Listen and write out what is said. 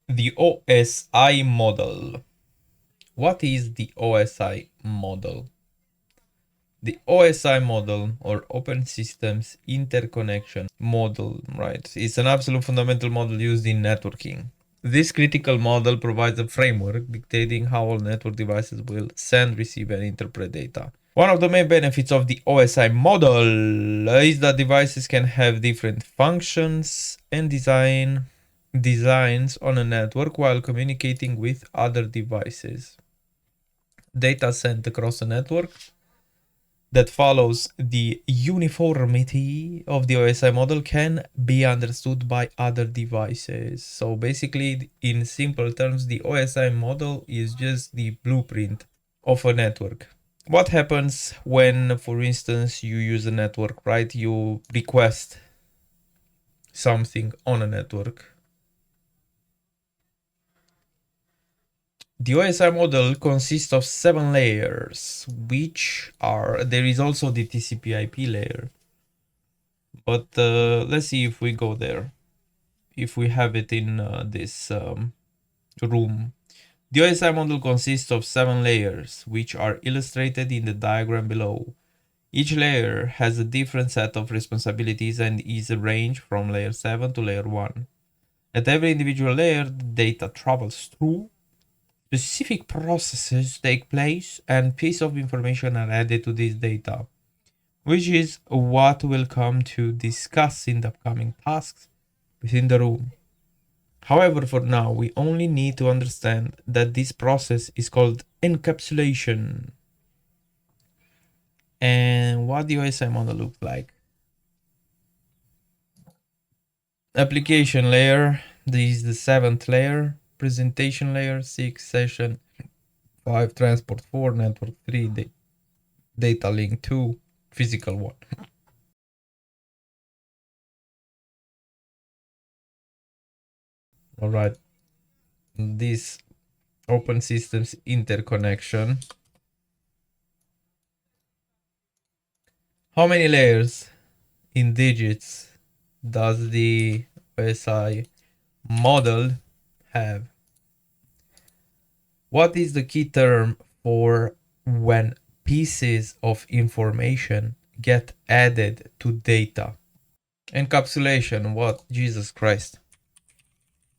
The OSI model. What is the OSI model? The OSI model, or Open Systems Interconnection Model, right, is an absolute fundamental model used in networking. This critical model provides a framework dictating how all network devices will send, receive, and interpret data. One of the main benefits of the OSI model is that devices can have different functions and designs on a network while communicating with other devices. Data sent across a network that follows the uniformity of the OSI model can be understood by other devices. So basically, in simple terms, the OSI model is just the blueprint of a network. What happens when, for instance, you use a network, right? You request something on a network. The OSI model consists of 7 layers, there is also the TCP/IP layer. But let's see if we go there, if we have it in this room. The OSI model consists of 7 layers, which are illustrated in the diagram below. Each layer has a different set of responsibilities and is arranged from layer 7 to layer 1. At every individual layer, the data travels through, specific processes take place, and pieces of information are added to this data, which is what we'll come to discuss in the upcoming tasks within the room. However, for now, we only need to understand that this process is called encapsulation. And what the OSI model looks like. Application layer, this is the 7th layer. Presentation layer, 6, session 5, transport 4, network 3, data link 2, physical 1. All right, this open systems interconnection. How many layers in digits does the OSI model have? What is the key term for when pieces of information get added to data? Encapsulation, what? Jesus Christ.